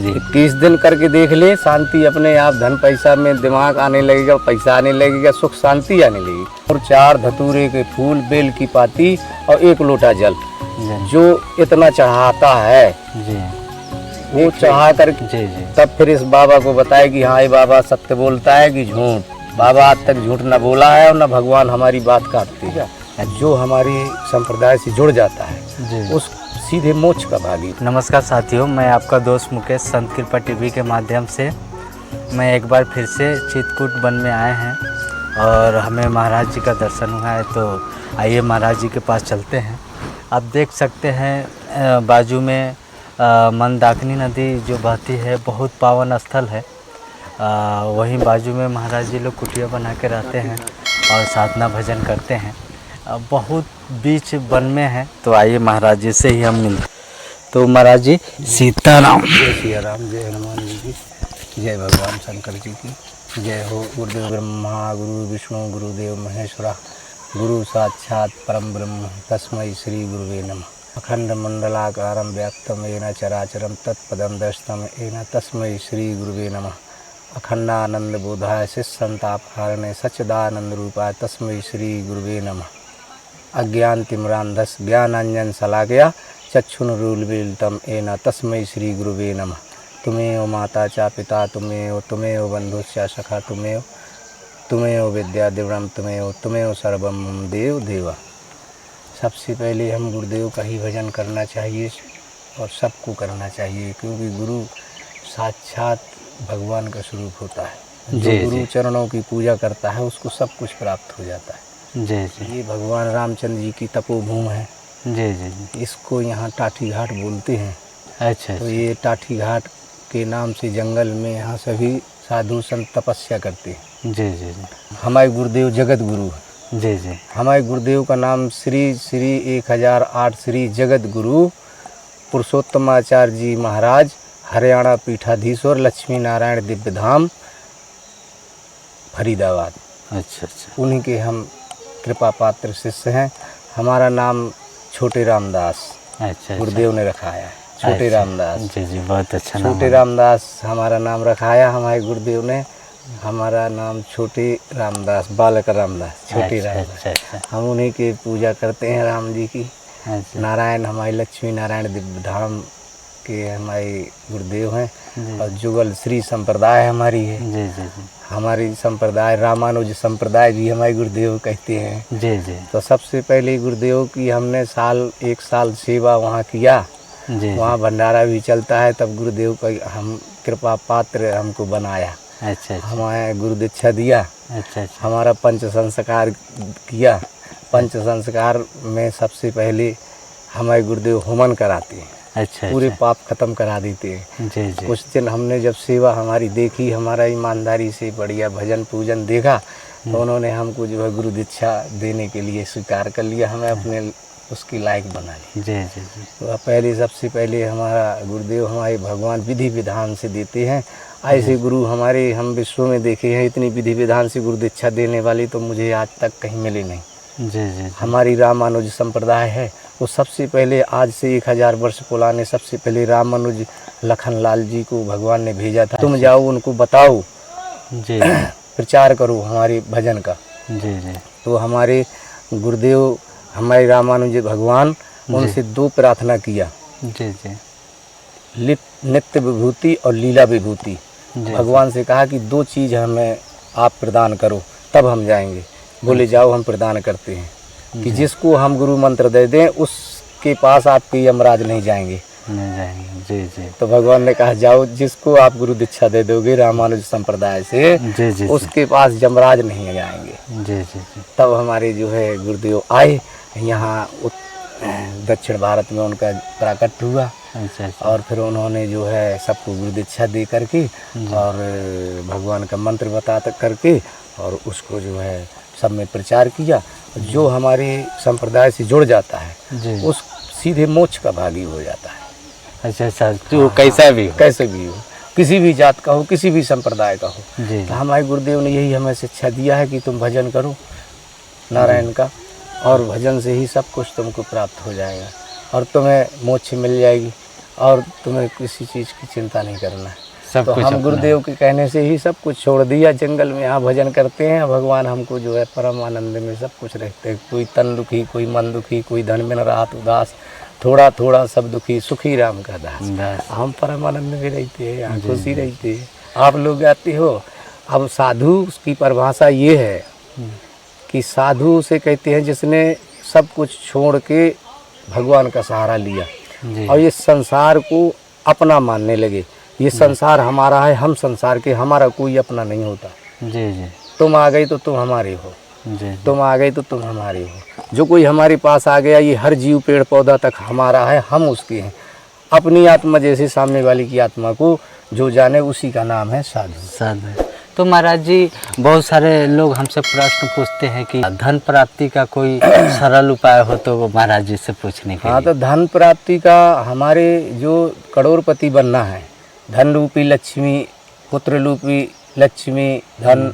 जी 21 दिन करके देख ले, शांति अपने आप, धन पैसा में दिमाग आने लगेगा, पैसा आने लगेगा, सुख शांति आने लगेगी। और 4 धतूरे के फूल, बेल की पाती और 1 लोटा जल, जी जो इतना चढ़ाता है जी वो चढ़ा कर जी जी तब फिर इस बाबा को बताए कि हाँ ये बाबा सत्य बोलता है कि झूठ। बाबा आज तक झूठ न बोला है और न भगवान हमारी बात काटते हैं। जो हमारी संप्रदाय से जुड़ जाता है जी। उस सीधे मोक्ष का भागी। नमस्कार साथियों, मैं आपका दोस्त मुकेश संत कृपा टीवी के माध्यम से मैं एक बार फिर से चित्रकूट वन में आए हैं और हमें महाराज जी का दर्शन हुआ है, तो आइए महाराज जी के पास चलते हैं। आप देख सकते हैं बाजू में मंदाकिनी नदी जो बहती है, बहुत पावन स्थल है। वहीं बाजू में महाराज जी लोग कुटिया बना के रहते हैं और साधना भजन करते हैं। बहुत बीच वन में है, तो आइए महाराज जी से ही हम मिलते। तो महाराज जी सीताराम। जय सिया राम, जय हनुमान जी की, जय भगवान शंकर जी की जय हो। गुरुदेव ब्रह्मा गुरु विष्णु गुरुदेव महेश्वरा, गुरु साक्षात परम ब्रह्म तस्मै श्री गुरुवे नमः। अखंड मंडलाकारं व्याप्तं येन चराचरं तत्पदं दर्शितं येन तस्मै श्री गुरुवे नमः। अखंडानंद बोधाय शिष्यंतापहारणे सच्चिदानंद रूपाय तस्मै श्री गुरुवे नमः। अज्ञान तिमिरांधस ज्ञानांजन शलाकया चक्षुरुन्मीलितं येन तस्मै श्री गुरुवे नमः। तुमेव माता च पिता तुमेव बंधुश्च सखा तुमेव विद्या दिव्यम तुमेव सर्वम मम देव देवा। सबसे पहले हम गुरुदेव का ही भजन करना चाहिए और सबको करना चाहिए, क्योंकि गुरु साक्षात भगवान का स्वरूप होता है। जो गुरु चरणों की पूजा करता है उसको सब कुछ प्राप्त हो जाता है। जी जी। ये भगवान रामचंद्र जी की तपोभूमि है। जी जी। इसको यहाँ टाठी घाट बोलते हैं। अच्छा। तो ये टाठी घाट के नाम से जंगल में यहाँ सभी साधु संत तपस्या करते हैं। जी जी जी। हमारे गुरुदेव जगत गुरु है। जी जी। हमारे गुरुदेव का नाम श्री 1008 श्री जगत गुरु पुरुषोत्तमाचार्य जी महाराज, हरियाणा पीठाधीश्वर, लक्ष्मी नारायण दिव्य धाम, फरीदाबाद। अच्छा अच्छा। उन्हीं के हम कृपा पात्र शिष्य हैं। हमारा नाम छोटे रामदास अच्छा। गुरुदेव ने रखाया है, छोटे रामदास। जी जी, बहुत अच्छा नाम। छोटे रामदास हमारा नाम रखाया हमारे गुरुदेव ने। हमारा नाम छोटे रामदास, बालक रामदास, छोटे रामदास। अच्छा। हम उन्हीं की पूजा करते हैं, राम जी की। अच्छा। नारायण हमारे लक्ष्मी नारायण दिव्य धाम के हमारे गुरुदेव हैं। और जुगल श्री संप्रदाय हमारी है। जी जी जी। हमारी संप्रदाय रामानुज संप्रदाय भी हमारे गुरुदेव कहते हैं। जी जी। तो सबसे पहले गुरुदेव की हमने 1 साल सेवा वहाँ किया। जी। वहाँ भंडारा भी चलता है, तब गुरुदेव का हम कृपा पात्र हमको बनाया। अच्छा। हमारे गुरु दीक्षा दिया। अच्छा। हमारा पंच संस्कार किया। पंच संस्कार में सबसे पहले हमारे गुरुदेव होमन कराते हैं। अच्छा। पूरे पाप खत्म करा देते हैं। जी जी। कुछ दिन हमने जब सेवा हमारी देखी, हमारा ईमानदारी से बढ़िया भजन पूजन देखा, तो उन्होंने हमको जो है गुरु दीक्षा देने के लिए स्वीकार कर लिया। हमें अपने उसकी लायक बना ली। जी जी जी। तो पहले सबसे पहले हमारा गुरुदेव हमारे भगवान विधि विधान से देते हैं। ऐसे गुरु हमारे हम विश्व में देखे हैं, इतनी विधि विधान से गुरु दीक्षा देने वाली तो मुझे आज तक कहीं मिली नहीं। जी जी। हमारी रामानुज संप्रदाय है, वो सबसे पहले आज से 1000 वर्ष पुराने सबसे पहले रामानुज लखनलाल जी को भगवान ने भेजा था। तुम जाओ उनको बताओ, जी प्रचार करो हमारे भजन का। जी जी। तो हमारे गुरुदेव हमारे रामानुज भगवान उनसे 2 प्रार्थना किया, जी जी। नित्य विभूति और लीला विभूति। भगवान से कहा कि 2 चीज़ हमें आप प्रदान करो, तब हम जाएंगे। बोले जाओ हम प्रदान करते हैं कि जिसको हम गुरु मंत्र दे दें उसके पास आपके यमराज नहीं जाएंगे। जी जी। तो भगवान ने कहा जाओ, जिसको आप गुरु दीक्षा दे दोगे रामानुज संप्रदाय से, जी जी, उसके पास यमराज नहीं जाएंगे। जी जी जी। तब हमारे जो है गुरुदेव आए यहाँ दक्षिण भारत में, उनका प्राकट हुआ। अच्छा। और फिर उन्होंने जो है सबको गुरु दीक्षा दे करके और भगवान का मंत्र बता करके और उसको जो है सब में प्रचार किया। जो हमारे संप्रदाय से जुड़ जाता है उस सीधे मोक्ष का भागी हो जाता है। अच्छा अच्छा। तो कैसा भी हो, कैसे भी हो, किसी भी जात का हो, किसी भी संप्रदाय का हो। जी। तो हमारे गुरुदेव ने यही हमें शिक्षा दिया है कि तुम भजन करो नारायण का, और भजन से ही सब कुछ तुमको प्राप्त हो जाएगा और तुम्हें मोक्ष मिल जाएगी। और तुम्हें किसी चीज़ की चिंता नहीं करना है। सब तो कुछ हम अपना गुरुदेव के कहने से ही सब कुछ छोड़ दिया, जंगल में यहाँ भजन करते हैं। भगवान हमको जो है परम आनंद में सब कुछ रहते हैं। कोई तन दुखी, कोई मन दुखी, कोई धन बिन रात उदास, थोड़ा थोड़ा सब दुखी, सुखी राम का दास। बस। हम परम आनंद में रहते हैं, यहाँ खुशी रहती है। आप लोग आते हो। अब साधु की परिभाषा ये है कि साधु से कहते हैं जिसने सब कुछ छोड़ के भगवान का सहारा लिया जी और ये संसार को अपना मानने लगे। ये संसार हमारा है, हम संसार के, हमारा कोई अपना नहीं होता। जी जी तुम आ गई तो तुम हमारे हो, जी तुम आ गई तो तुम हमारे हो। जो कोई हमारे पास आ गया, ये हर जीव पेड़ पौधा तक हमारा है, हम उसके हैं। अपनी आत्मा जैसे सामने वाले की आत्मा को जो जाने, उसी का नाम है साधु। साधु। तो महाराज जी, बहुत सारे लोग हमसे प्रश्न पूछते हैं कि धन प्राप्ति का कोई सरल उपाय हो तो वो महाराज जी से पूछने के हाँ, लिए। तो धन प्राप्ति का हमारे जो करोड़पति बनना है, धन रूपी लक्ष्मी, पुत्र रूपी लक्ष्मी, धन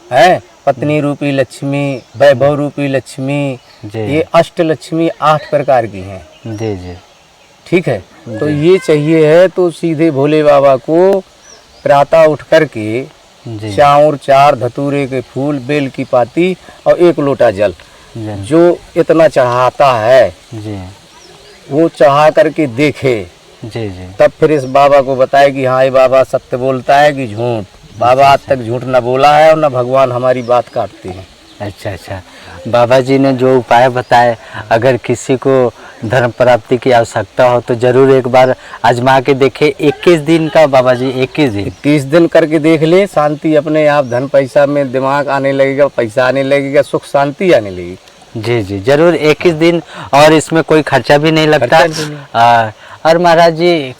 है, पत्नी रूपी लक्ष्मी, वैभव रूपी लक्ष्मी, जी ये अष्ट लक्ष्मी 8 प्रकार की हैं। जी जी ठीक है, तो ये चाहिए है तो सीधे भोले बाबा को प्रातः उठ करके जी चाउर 4 धतूरे के फूल, बेल की पाती और 1 लोटा जल, जी जो इतना चढ़ाता है जी वो चढ़ा करके देखे, जी जी तब फिर इस बाबा को बताए कि हाँ ये बाबा सत्य बोलता है कि झूठ। बाबा आज तक झूठ न बोला है और न भगवान हमारी बात काटते हैं। अच्छा अच्छा, बाबा जी ने जो उपाय बताए, अगर किसी को धर्म प्राप्ति की आवश्यकता हो तो जरूर एक बार आजमा के देखे। 21 दिन का बाबा जी, 21 दिन 21 दिन करके देख ले, शांति अपने आप, धन पैसा में दिमाग आने लगेगा, पैसा आने लगेगा, सुख शांति आने लगेगी। जी जी जरूर 21 दिन, और इसमें कोई खर्चा भी नहीं लगता। खर्चा नहीं। और महाराज जी,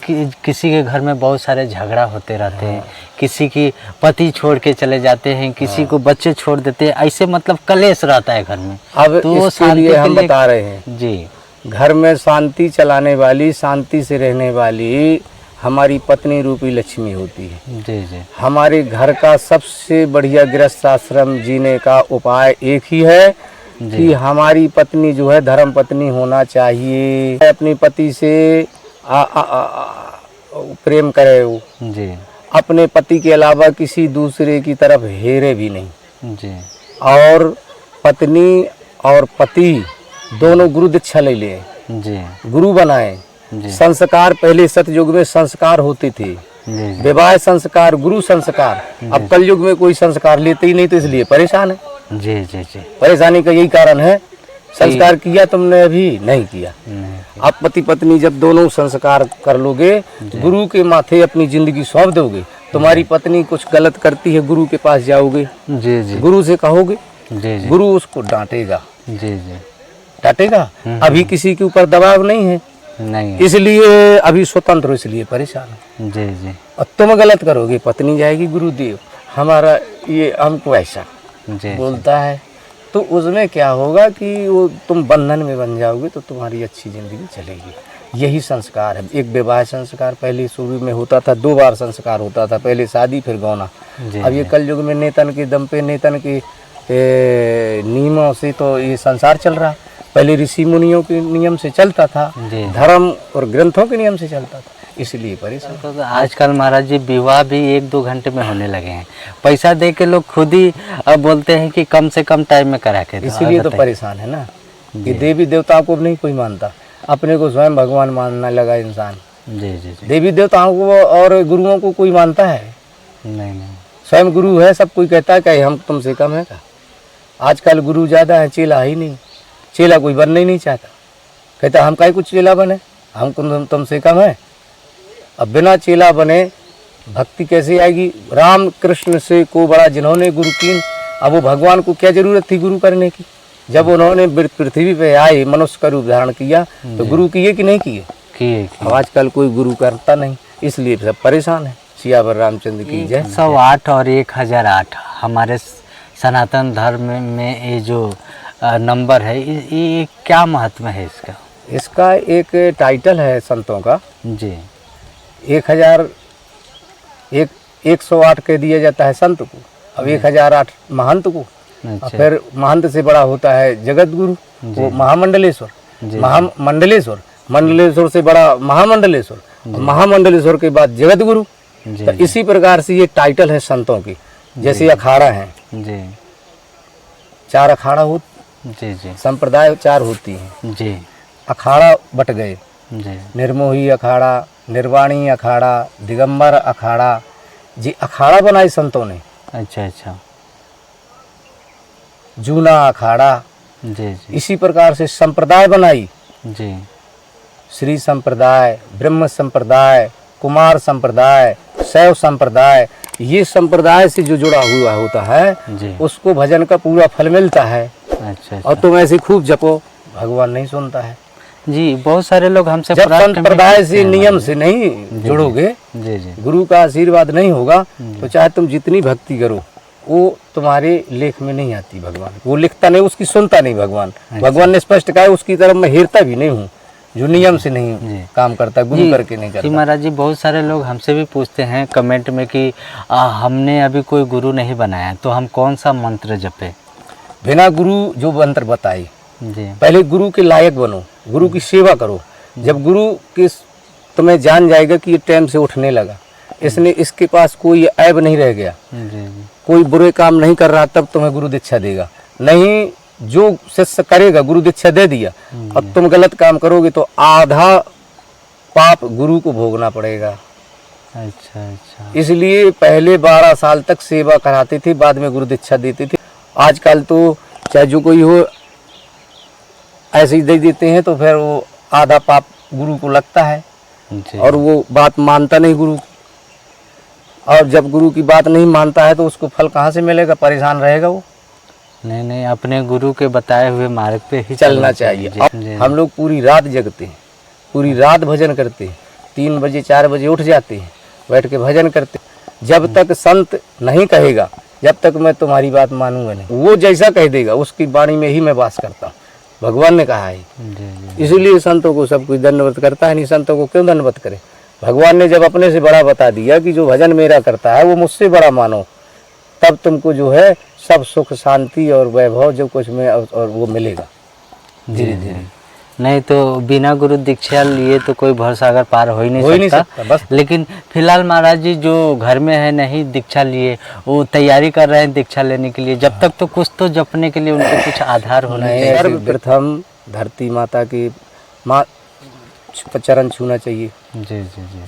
किसी के घर में बहुत सारे झगड़ा होते रहते हैं, किसी की पति छोड़ के चले जाते हैं, किसी को बच्चे छोड़ देते हैं, ऐसे मतलब कलेश रहता है घर में। अब तो वो इसके शांति लिए के हम लिए- बता रहे हैं, जी घर में शांति चलाने वाली, शांति से रहने वाली हमारी पत्नी रूपी लक्ष्मी होती है। जी जी हमारे घर का सबसे बढ़िया गृहस्थ आश्रम जीने का उपाय एक ही है कि हमारी पत्नी जो है धर्म पत्नी होना चाहिए। अपनी पति से प्रेम करे, वो जी अपने पति के अलावा किसी दूसरे की तरफ हेरे भी नहीं। जी और पत्नी और पति दोनों गुरु दीक्षा ले लें, जी गुरु बनाए। जी संस्कार पहले सतयुग में संस्कार होते थे, जी विवाह संस्कार, गुरु संस्कार। अब कलयुग में कोई संस्कार लेते ही नहीं, तो इसलिए परेशान है। जी जी जी परेशानी का यही कारण है, संस्कार किया तुमने, अभी नहीं किया। नहीं। आप पति पत्नी जब दोनों संस्कार कर लोगे, गुरु के माथे अपनी जिंदगी सौंप दोगे, तुम्हारी पत्नी कुछ गलत करती है, गुरु के पास जाओगे, जी जी गुरु से कहोगे, जी जी गुरु उसको डांटेगा, जी जी डांटेगा। अभी किसी के ऊपर दबाव नहीं है, नहीं। इसलिए अभी स्वतंत्र हो, इसलिए परेशान है। जी जी और तुम गलत करोगे, पत्नी जाएगी गुरुदेव हमारा ये हमको ऐसा जी बोलता है, तो उसमें क्या होगा कि वो तुम बंधन में बन जाओगे, तो तुम्हारी अच्छी ज़िंदगी चलेगी। यही संस्कार है। एक विवाह संस्कार पहले शुरू में होता था, 2 बार संस्कार होता था, पहले शादी फिर गौना। जी अब ये कल युग में नेतन के दम पे, नेतन के नियमों से तो ये संसार चल रहा। पहले ऋषि मुनियों के नियम से चलता था, जी। धर्म और ग्रंथों के नियम से चलता था, इसलिए परेशान। तो आजकल महाराज जी विवाह भी 1-2 घंटे में होने लगे हैं। पैसा दे के लोग खुद ही अब बोलते हैं कि कम से कम टाइम में करा के दो। इसीलिए तो परेशान है ना, कि देवी देवताओं को नहीं कोई मानता, अपने को स्वयं भगवान मानने लगा इंसान। जी जी जी देवी देवताओं को और गुरुओं को कोई मानता है? नहीं नहीं। स्वयं गुरु है, सब कोई कहता है कि हम तुमसे कम है क्या? आजकल गुरु ज़्यादा है, चेला ही नहीं। चेला कोई बनना ही नहीं चाहता, कहता हम काहे कुछ चेला बने, हम तुमसे कम है। अब बिना चेला बने भक्ति कैसे आएगी? राम कृष्ण से को बड़ा जिन्होंने गुरु की, अब वो भगवान को क्या जरूरत थी गुरु करने की? जब उन्होंने पृथ्वी पे आए, मनुष्य का रूप धारण किया, तो गुरु किए कि नहीं किए? किए अब आजकल कोई गुरु करता नहीं, इसलिए सब परेशान है। सियावर रामचंद्र की जय। 108 और 1008 हमारे सनातन धर्म में ये जो नंबर है, ये क्या महत्व है इसका? इसका एक टाइटल है संतों का, जी 108 कह दिया जाता है संत को, अब 1008 महंत को। और अच्छा। फिर महंत से बड़ा होता है जगत गुरु, वो महामंडलेश्वर, जी। मंडलेश्वर से बड़ा महामंडलेश्वर, महामंडलेश्वर के बाद जगत गुरु। जी तो इसी प्रकार से ये टाइटल है संतों की। जैसे अखाड़ा है, जी 4 अखाड़ा हो, जी जी संप्रदाय 4 होती हैं, जी अखाड़ा बट गए। जी निर्मोही अखाड़ा, निर्वाणी अखाड़ा, दिगंबर अखाड़ा, जी अखाड़ा बनाए संतों ने। अच्छा अच्छा जूना अखाड़ा, जी जी इसी प्रकार से संप्रदाय बनाई। जी श्री संप्रदाय, ब्रह्म संप्रदाय, कुमार संप्रदाय, शैव संप्रदाय, ये संप्रदाय से जो जुड़ा हुआ होता है जी उसको भजन का पूरा फल मिलता है। अच्छा और तुम ऐसे खूब जपो, भगवान नहीं सुनता है। जी। बहुत सारे लोग हमसे जब प्रार्थना भी संप्रदाय करते से हैं नियम महाराज से नहीं जुड़ोगे, जी जी गुरु का आशीर्वाद नहीं होगा, तो चाहे तुम जितनी भक्ति करो वो तुम्हारे लेख में नहीं आती। भगवान वो लिखता नहीं, उसकी सुनता नहीं भगवान। भगवान ने स्पष्ट कहा उसकी तरफ मैं हेरता भी नहीं हूँ, जो नियम से नहीं जी। काम करता, गुरु करके नहीं जी करता। महाराज जी, बहुत सारे लोग हमसे भी पूछते हैं कमेंट में कि हमने अभी कोई गुरु नहीं बनाया तो हम कौन सा मंत्र जपे। बिना गुरु जो मंत्र बताए, जी पहले गुरु के लायक बनो, गुरु की सेवा करो। जब गुरु की तुम्हें जान जाएगा कि ये टाइम से उठने लगा, इसने इसके पास कोई ऐब नहीं रह गया, जी जी कोई बुरे काम नहीं कर रहा, तब तुम्हें गुरु दीक्षा देगा। नहीं, जो शिष्य करेगा गुरु दीक्षा दे दिया और तुम गलत काम करोगे तो आधा पाप गुरु को भोगना पड़ेगा। अच्छा अच्छा इसलिए पहले 12 साल तक सेवा कराते थे, बाद में गुरु दीक्षा देते थे। आजकल तो चाहे जो कोई हो ऐसे ही दे देते हैं, तो फिर वो आधा पाप गुरु को लगता है जी और वो बात मानता नहीं गुरु की। और जब गुरु की बात नहीं मानता है तो उसको फल कहाँ से मिलेगा, परेशान रहेगा वो। नहीं नहीं, अपने गुरु के बताए हुए मार्ग पे ही चलना चाहिए। जी, अब जी, हम लोग पूरी रात जगते हैं, पूरी रात भजन करते हैं, 3 बजे 4 बजे उठ जाते हैं, बैठ के भजन करते हैं। जब तक संत नहीं कहेगा, जब तक मैं तुम्हारी बात मानूंगा नहीं, वो जैसा कह देगा उसकी वाणी में ही मैं वास करता हूँ, भगवान ने कहा है। जी जी इसलिए संतों को सब कुछ दंडवत करता है, नहीं संतों को क्यों दंडवत करे। भगवान ने जब अपने से बड़ा बता दिया कि जो भजन मेरा करता है वो मुझसे बड़ा मानो, तब तुमको जो है सब सुख शांति और वैभव जो कुछ में और वो मिलेगा धीरे धीरे। नहीं तो बिना गुरु दीक्षा लिए तो कोई भवसागर पार हो ही हो ही नहीं सकता। बस लेकिन फिलहाल महाराज जी जो घर में है नहीं दीक्षा लिए, वो तैयारी कर रहे हैं दीक्षा लेने के लिए, जब तक तो कुछ तो जपने के लिए उनको कुछ आधार होना चाहिए। सर्वप्रथम धरती माता की चरण छूना चाहिए। जी जी जी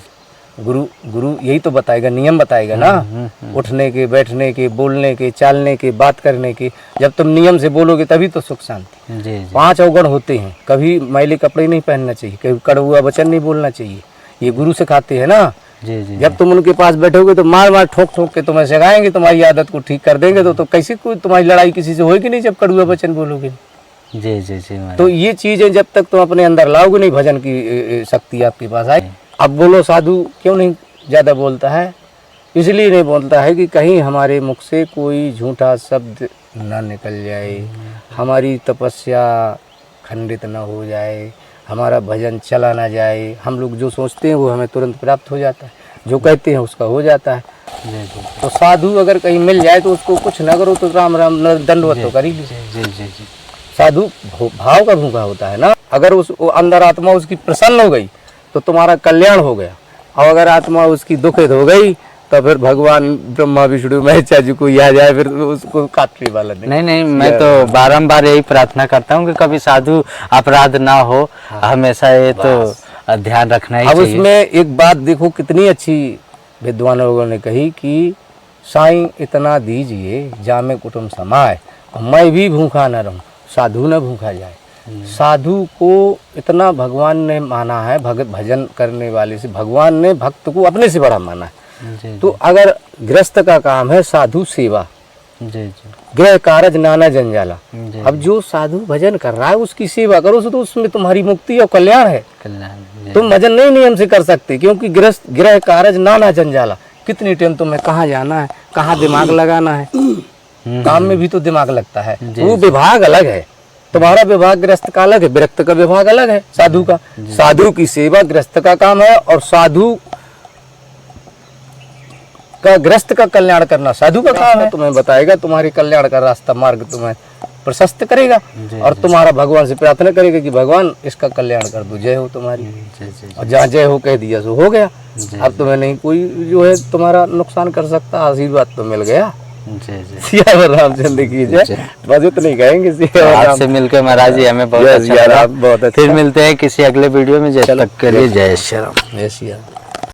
गुरु यही तो बताएगा, नियम बताएगा ना, उठने के, बैठने के, बोलने के, चालने के, बात करने के। जब तुम नियम से बोलोगे तभी तो सुख शांति। जी जी 5 अवगुण होते हैं, कभी मैले कपड़े नहीं पहनना चाहिए, कभी कड़वा वचन नहीं बोलना चाहिए, ये गुरु सिखाते हैं ना। जी जी जब तुम उनके पास बैठोगे तो मार मार ठोक ठोक के तुम्हें सिखाएंगे, तुम्हारी आदत को ठीक कर देंगे। तो कैसे कोई तुम्हारी लड़ाई किसी से होगी नहीं जब कड़वा वचन बोलोगे। जी जी जी महाराज। तो ये चीजें जब तक तुम अपने अंदर लाओगे नहीं, भजन की शक्ति आपके पास आए। अब बोलो साधु क्यों नहीं ज़्यादा बोलता है, इसलिए नहीं बोलता है कि कहीं हमारे मुख से कोई झूठा शब्द ना निकल जाए, हमारी तपस्या खंडित ना हो जाए, हमारा भजन चला ना जाए। हम लोग जो सोचते हैं वो हमें तुरंत प्राप्त हो जाता है, जो कहते हैं उसका हो जाता है। जी जी तो साधु अगर कहीं मिल जाए तो उसको कुछ ना करो तो राम राम दंडवत तो कर ही लीजिए। जी जी जी साधु भाव का भूखा होता है ना। अगर उस अंदर आत्मा उसकी प्रसन्न हो गई तो तुम्हारा कल्याण हो गया, और अगर आत्मा उसकी दुखित हो गई तो फिर भगवान ब्रह्मा विष्णु महेश जी को आ जाए, फिर उसको काटने वाला नहीं नहीं, मैं तो बारंबार यही प्रार्थना करता हूँ कि कभी साधु अपराध ना हो। हमेशा ये तो ध्यान रखना ही अब चाहिए। उसमें एक बात देखो कितनी अच्छी विद्वान लोगों ने कही कि साईं इतना दीजिए जामे कुटुंब समाए, मैं भी भूखा न रहूं, साधु न भूखा जाए। साधु को इतना भगवान ने माना है, भजन करने वाले से भगवान ने भक्त को अपने से बड़ा माना है। जी तो अगर गृहस्थ का काम है साधु सेवा, जी जी गृह कारज नाना जंजाला। जी अब जो साधु भजन कर रहा है उसकी सेवा करो, तो उसमें तुम्हारी मुक्ति और कल्याण है। कल्याण। तुम भजन नहीं नियम से कर सकते, क्योंकि गृह कारज नाना जंजाला। कितनी टाइम तुम्हें कहाँ जाना है, कहाँ दिमाग लगाना है, काम में भी तो दिमाग लगता है। वो विभाग अलग है, तुम्हारा विभाग गृहस्थ का अलग है, विरक्त का विभाग अलग है साधु का। साधु की सेवा गृहस्थ का काम है, और साधु का गृहस्थ का कल्याण करना साधु का काम है। तुम्हें बताएगा तुम्हारे कल्याण का रास्ता मार्ग तुम्हें प्रशस्त करेगा जी, और तुम्हारा भगवान से प्रार्थना करेगा कि भगवान इसका कल्याण कर दो, जय हो तुम्हारी। जी जी और जहाँ जय हो कह दिया सो हो गया। जी अब तुम्हें नहीं कोई जो है तुम्हारा नुकसान कर सकता, आशीर्वाद तो मिल गया। जी जी। सिया रामचंद्र की जय। बस इतना ही कहेंगे। सिया आपसे मिलकर महाराज जी हमें बहुत जय अच्छा सिया लगा। राम, बहुत अच्छा। फिर मिलते हैं किसी अगले वीडियो में। जब तक के लिए जय श्री राम। जय सिया राम।